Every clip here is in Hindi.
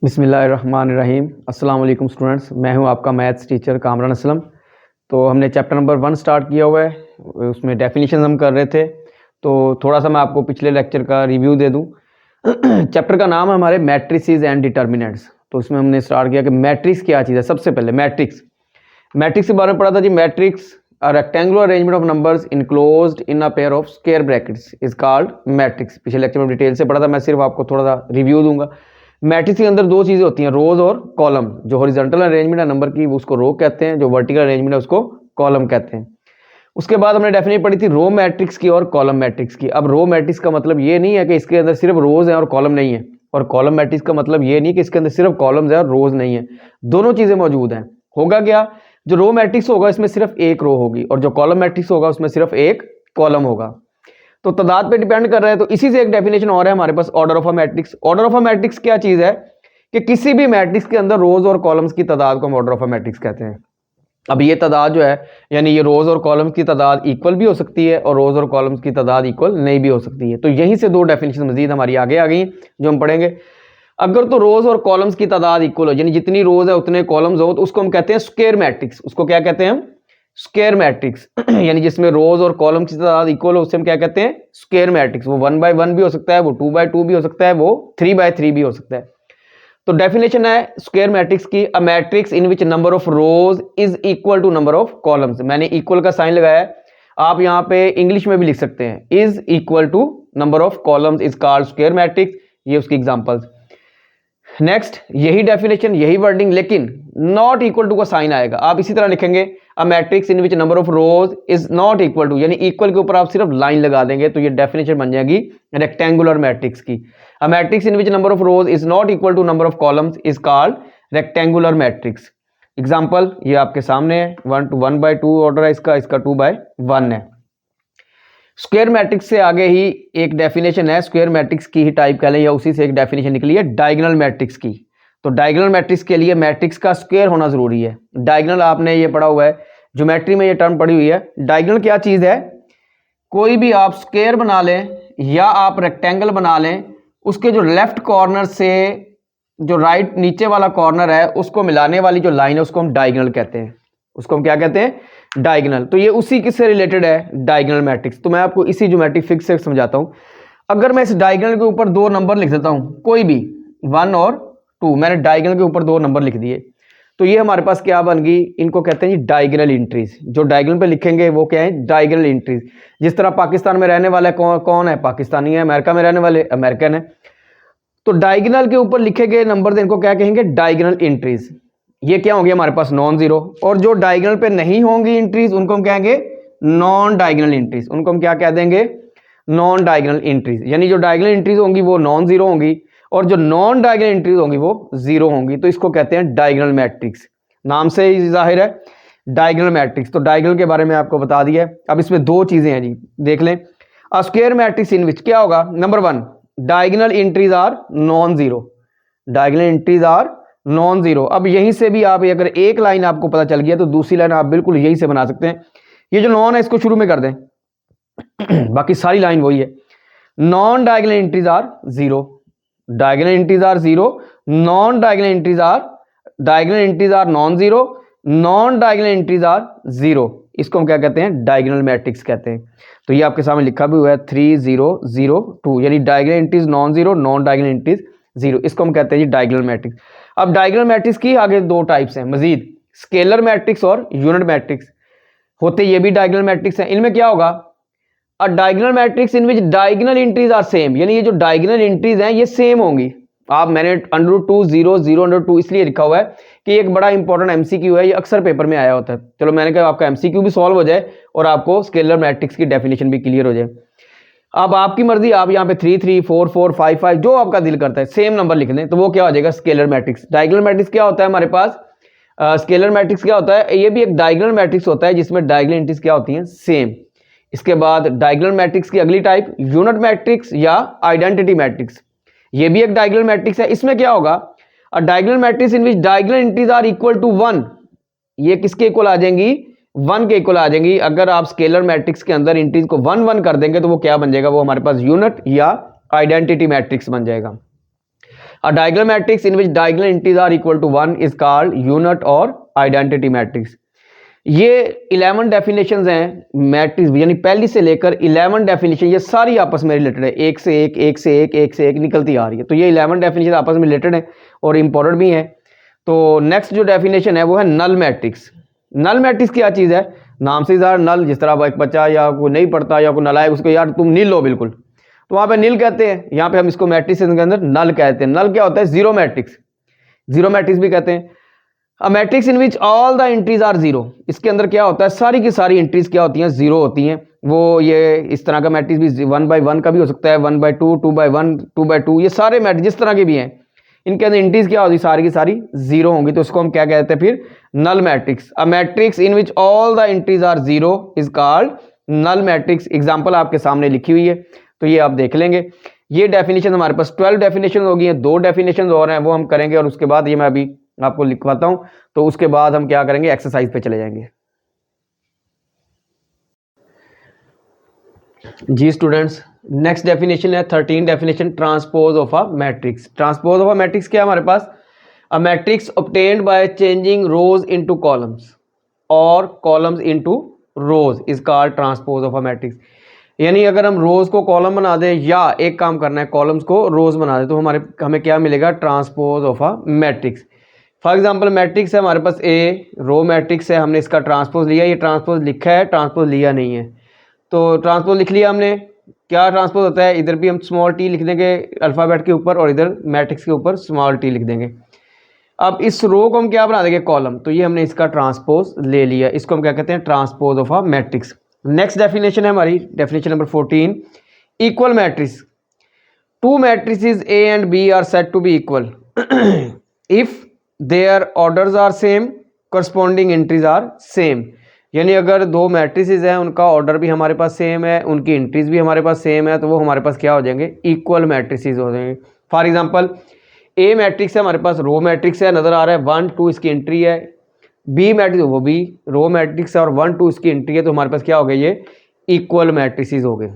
बिस्मिल्लाहिर्रहमानिर्रहीम। अस्सलाम वालेकुम स्टूडेंट्स, मैं हूं आपका मैथ्स टीचर कामरान असलम। तो हमने चैप्टर नंबर 1 स्टार्ट किया हुआ है, उसमें डेफिनेशन हम कर रहे थे। तो थोड़ा सा मैं आपको पिछले लेक्चर का रिव्यू दे दूं। चैप्टर का नाम है हमारे मैट्रिसेस एंड डिटर्मिनेंट्स। तो उसमें हमने स्टार्ट किया कि मैट्रिक्स क्या चीज़ है। सबसे पहले मैट्रिक्स के बारे में पढ़ा था जी। Matrix a rectangular arrangement of numbers enclosed in a pair of square brackets is called matrix. पिछले लेक्चर में डिटेल से पढ़ा था, मैं सिर्फ आपको थोड़ा सा रिव्यू दूंगा। मैट्रिक्स के अंदर दो चीज़ें होती हैं, रोज और कॉलम। जो हॉरिजॉन्टल अरेंजमेंट है नंबर की उसको रो कहते हैं, जो वर्टिकल अरेंजमेंट है उसको कॉलम कहते हैं। उसके बाद हमने डेफिनेशन पढ़ी थी रो मैट्रिक्स की और कॉलम मैट्रिक्स की। अब रो मैट्रिक्स का मतलब ये नहीं है कि इसके अंदर सिर्फ रोज है और कॉलम नहीं है, और कॉलम मैट्रिक्स का मतलब ये नहीं कि इसके अंदर सिर्फ कॉलम्स है और रोज नहीं है, दोनों चीजें मौजूद हैं। होगा क्या, जो रो मैट्रिक्स होगा इसमें सिर्फ एक रो होगी, और जो कॉलम मैट्रिक्स होगा उसमें सिर्फ एक कॉलम होगा। तो तादाद पे डिपेंड कर रहा है। तो इसी से एक डेफिनेशन और है हमारे पास, order of a matrix. Order of a matrix क्या चीज है कि किसी भी मैट्रिक्स के अंदर रोज और कॉलम्स की तादाद को हम ऑर्डर ऑफ अ मैट्रिक्स कहते हैं। अब ये तादाद जो है, यानी ये रोज और कॉलम्स की तादाद इक्वल भी हो सकती है और रोज और कॉलम्स की तादाद इक्वल नहीं भी हो सकती है। तो यहीं से दो डेफिनेशन मजीद हमारी आगे आ गई जो हम पढ़ेंगे। अगर तो रोज और कॉलम्स की तादाद इक्वल हो, यानी जितनी रोज है उतने कॉलम्स हो, तो उसको हम कहते हैं स्क्वायर मैट्रिक्स। उसको क्या कहते हैं हम? Square matrix. यानी जिसमें रोज और कॉलम की तादाद इक्वल हो उससे हम क्या कहते हैं? Square matrix. वो 1 बाय 1 भी हो सकता है, वो 2 बाय 2 भी हो सकता है, वो 3 बाय 3 भी हो सकता है। तो डेफिनेशन है स्क्वायर मैट्रिक्स की, a matrix in which number of rows is equal to number of columns. मैंने इक्वल का साइन लगाया है, आप यहां पे इंग्लिश में भी लिख सकते हैं, is equal to number of columns is called square matrix. ये उसकी एग्जांपल्स। नेक्स्ट यही डेफिनेशन, यही वर्डिंग, लेकिन नॉट इक्वल टू का साइन आएगा। आप इसी तरह लिखेंगे a matrix in which number of rows is not equal to, यानी इक्वल के ऊपर आप सिर्फ लाइन लगा देंगे तो ये डेफिनेशन बन जाएगी रेक्टेंगुलर मैट्रिक्स की। A matrix in which number of rows is not equal to number of columns is called rectangular matrix. Example ये आपके सामने है, 1 बाय 2 ऑर्डर है इसका 2 बाय 1 है। स्क्वायर मैट्रिक्स से आगे ही एक डेफिनेशन है, स्क्वायर मैट्रिक्स की ही टाइप कह लें या उसी से एक डेफिनेशन निकली है डायगोनल मैट्रिक्स की। तो डायगोनल मैट्रिक्स के लिए मैट्रिक्स का स्क्वायर होना जरूरी है। डायगोनल आपने ये पढ़ा हुआ है, ज्योमेट्री में ये टर्म पड़ी हुई है। डायगोनल क्या चीज है? कोई भी आप स्क्वायर बना लें या आप रेक्टेंगल बना लें, उसके जो लेफ्ट कॉर्नर से जो राइट नीचे वाला कॉर्नर है उसको मिलाने वाली जो लाइन है उसको हम डायगोनल कहते हैं। उसको हम क्या कहते हैं? डायगोनल। तो ये उसी किससे रिलेटेड है? Diagonal matrix. तो मैं आपको इसी ज्योमेट्री फिक्स से समझाता हूं। अगर मैं इस डायगोनल के ऊपर दो नंबर लिख देता हूं, कोई भी 1 और 2, मैंने डायगोनल के ऊपर दो नंबर लिख दिए, तो ये हमारे पास क्या बन गई? इनको कहते हैं जी डायगोनल एंट्रीज। जो डायगोनल पे लिखेंगे वो क्या है? Diagonal entries. जिस तरह पाकिस्तान में रहने वाला कौन है? पाकिस्तानी है। अमेरिका में रहने वाले अमेरिकन है। तो डायगोनल के ऊपर लिखे गए नंबर इनको क्या कहेंगे? Diagonal entries. ये क्या होंगे हमारे पास? Non zero. और जो डायगोनल पे नहीं होंगी एंट्रीज उनको हम कहेंगे नॉन डायगोनल एंट्रीज। उनको हम क्या कह देंगे? Non diagonal entries. यानी जो डायगोनल एंट्रीज होंगी वो नॉन जीरो होंगी और जो नॉन डायगोनल एंट्रीज होंगी वो जीरो होंगी। तो इसको कहते हैं डायगोनल मैट्रिक्स। नाम से ही जाहिर है डायगोनल मैट्रिक्स। तो डायगोनल के बारे में आपको बता दिया। अब इसमें दो चीजें हैं जी, देख लें। A square matrix in which क्या होगा? Number 1, diagonal entries are non zero. Diagonal entries are non zero. अब यहीं से भी आप अगर एक लाइन आपको पता चल गया तो दूसरी लाइन आप बिल्कुल यहीं से बना सकते हैं। ये जो नॉन है इसको शुरू में कर दें, बाकी सारी लाइन वही है। Non diagonal entries are zero. Diagonal entries are zero. Non diagonal entries are non zero. Non diagonal entries are zero. इसको हम क्या कहते हैं? डायगोनल मैट्रिक्स कहते हैं। तो ये आपके सामने लिखा भी हुआ है 3 0 0 2, यानी diagonal entries non zero, non diagonal entries zero. इसको हम कहते हैं जी डायगोनल मैट्रिक्स। अब डायगोनल मैट्रिक्स की आगे दो टाइप्स हैं मजीद, स्केलर मैट्रिक्स और यूनिट मैट्रिक्स। होते ये भी डायगोनल मैट्रिक्स हैं। इनमें क्या होगा? A diagonal matrix in which diagonal entries are same, यानी ये जो डायगोनल एंट्रीज हैं ये सेम होंगी। आप मैंने √2 0 0 √2 इसलिए लिखा हुआ है कि एक बड़ा इंपॉर्टेंट एमसीक्यू है, ये अक्सर पेपर में आया होता है। चलो मैंने कहा आपका एमसीक्यू भी सॉल्व हो जाए और आपको स्केलर मैट्रिक्स की डेफिनेशन भी क्लियर हो जाए। अब आपकी मर्जी, आप यहाँ पे 3 3 4 4 5 5 जो आपका दिल करता है सेम नंबर लिख दें तो वो क्या हो जाएगा? Scalar matrix. डायगोनल मैट्रिक्स क्या होता है हमारे पास? स्केलर मैट्रिक्स क्या होता है? ये भी एक डायगोनल मैट्रिक्स होता है जिसमें डायगोनल एंट्रीज क्या होती हैं? सेम। इसके बाद डायगोनल मैट्रिक्स की अगली टाइप यूनिट मैट्रिक्स या आइडेंटिटी मैट्रिक्स। ये भी एक डायगोनल मैट्रिक्स है। इसमें क्या होगा? A diagonal matrix in which diagonal entries are equal to 1 ये किसके इक्वल आ जाएंगी, 1 के इक्वल आ जाएंगी। अगर आप स्केलर मैट्रिक्स के अंदर इंट्रीज को 1 1 कर देंगे तो वो क्या बन जाएगा, वो हमारे पास यूनिट या आइडेंटिटी मैट्रिक्स बन जाएगा। A diagonal matrix in which diagonal entries are equal to 1 is called unit और आइडेंटिटी मैट्रिक्स। ये 11 डेफिनेशंस हैं मैट्रिक्स, यानी पहली से लेकर 11 डेफिनेशन ये सारी आपस में रिलेटेड है, एक से एक एक से एक एक से एक निकलती आ रही है। तो ये 11 डेफिनेशन आपस में रिलेटेड है और इंपॉर्टेंट भी है। तो नेक्स्ट जो डेफिनेशन है वो है नल मैट्रिक्स। नल मैट्रिक्स क्या चीज़ है, नाम से यार नल, जिस तरह एक बच्चा या कोई नहीं पढ़ता या कोई नलायक उसको यार तुम नील लो बिल्कुल, तो वहाँ पे नील कहते हैं, यहाँ पे हम इसको मैट्रिक्स के अंदर नल कहते हैं। नल क्या होता है, जीरो मैट्रिक्स, जीरो मैट्रिक्स भी कहते हैं। A matrix in which all the entries are zero, इसके अंदर क्या होता है, सारी की सारी एंट्रीज क्या होती हैं, जीरो होती हैं। वो ये इस तरह का मैट्रिक्स भी 1 by 1 का भी हो सकता है, 1 by 2, 2 by 1, 2 by 2, ये सारे मैट्रिक्स जिस तरह के भी हैं इनके अंदर एंट्रीज क्या होती है, सारी की सारी जीरो होंगी। तो इसको हम क्या कहते हैं फिर, null matrix. A matrix in which all the entries are zero is called null matrix. Example आपके सामने लिखी हुई है, तो ये आप देख लेंगे। ये डेफिनेशन हमारे पास 12 डेफिनेशन होगी हैं, 2 डेफिनेशन और हैं वो हम करेंगे, और उसके बाद ये मैं अभी आपको लिखवाता हूं, तो उसके बाद हम क्या करेंगे, एक्सरसाइज पे चले जाएंगे। जी स्टूडेंट्स, नेक्स्ट डेफिनेशन है 13 definition, transpose of a matrix. Transpose of a matrix क्या है हमारे पास, a matrix obtained by changing rows into columns और columns into rows is called transpose of a matrix. यानी अगर हम रोज को कॉलम बना दें या एक काम करना है कॉलम्स को रोज बना दें, तो हमें क्या मिलेगा, transpose of a matrix. For example matrix है हमारे पास ए, रो मैट्रिक्स है, हमने इसका ट्रांसपोज लिया, ये ट्रांसपोज लिखा है, ट्रांसपोज लिया नहीं है। तो ट्रांसपोज लिख लिया हमने, क्या ट्रांसपोज होता है, इधर भी हम स्मॉल टी लिख देंगे अल्फ़ाबेट के ऊपर और इधर मैट्रिक्स के ऊपर स्मॉल टी लिख देंगे। अब इस रो को हम क्या बना देंगे, कॉलम, तो ये हमने इसका ट्रांसपोज ले लिया, इसको हम क्या कहते हैं, transpose of a matrix. Next definition है हमारी definition number 14, equal matrix. Two matrices A and B are said to be equal if their orders are same, corresponding entries are same. यानी अगर दो मैट्रिसेस हैं, उनका ऑर्डर भी हमारे पास सेम है, उनकी एंट्रीज भी हमारे पास सेम है, तो वो हमारे पास क्या हो जाएंगे, इक्वल मैट्रिसेस हो जाएंगे। फॉर एग्जांपल ए मैट्रिक्स है हमारे पास, रो मैट्रिक्स है, नज़र आ रहा है 1 2 इसकी एंट्री है। बी मैट्रिक्स, वो भी रो मैट्रिक्स है और 1 2 इसकी एंट्री है, तो हमारे पास क्या हो गए, ये इक्वल मैट्रिसेस हो गए।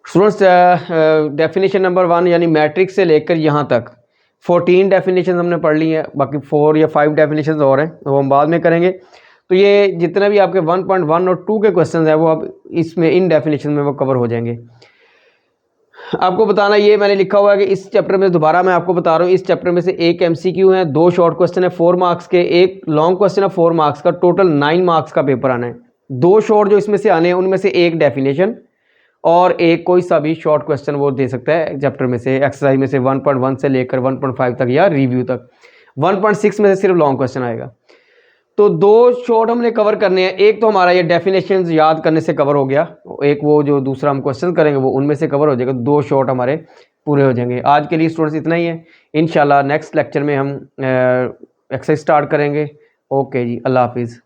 स्टूडेंट्स, डेफिनेशन नंबर 1 यानी मैट्रिक्स से लेकर यहाँ तक 14 डेफिनेशन हमने पढ़ ली हैं, बाकी 4 या 5 डेफिनेशन और हैं, वो हम बाद में करेंगे। तो ये जितने भी आपके 1.1 और 2 के क्वेश्चन हैं वो अब इसमें इन डेफिनेशन में वो कवर हो जाएंगे। आपको बताना, ये मैंने लिखा हुआ है कि इस चैप्टर में, दोबारा मैं आपको बता रहा हूँ, इस चैप्टर में से एक एमसीक्यू है, 2 शॉर्ट क्वेश्चन है 4 मार्क्स के, एक लॉन्ग क्वेश्चन है 4 मार्क्स का, टोटल 9 मार्क्स का पेपर आना है। 2 शॉर्ट जो इसमें से आने हैं उनमें से एक डेफिनेशन और एक कोई सा भी शॉर्ट क्वेश्चन वो दे सकता है चैप्टर में से, एक्सरसाइज में से 1.1 से लेकर 1.5 तक या रिव्यू तक। 1.6 में से सिर्फ लॉन्ग क्वेश्चन आएगा। तो 2 शॉर्ट हमने कवर करने हैं, एक तो हमारा ये डेफिनेशंस याद करने से कवर हो गया, एक वो जो दूसरा हम क्वेश्चन करेंगे वो उनमें से कवर हो जाएगा, 2 शॉर्ट हमारे पूरे हो जाएंगे। आज के लिए स्टूडेंट्स इतना ही है, इंशाल्लाह नेक्स्ट लेक्चर में हम एक्सरसाइज स्टार्ट करेंगे। ओके जी, अल्लाह हाफिज़।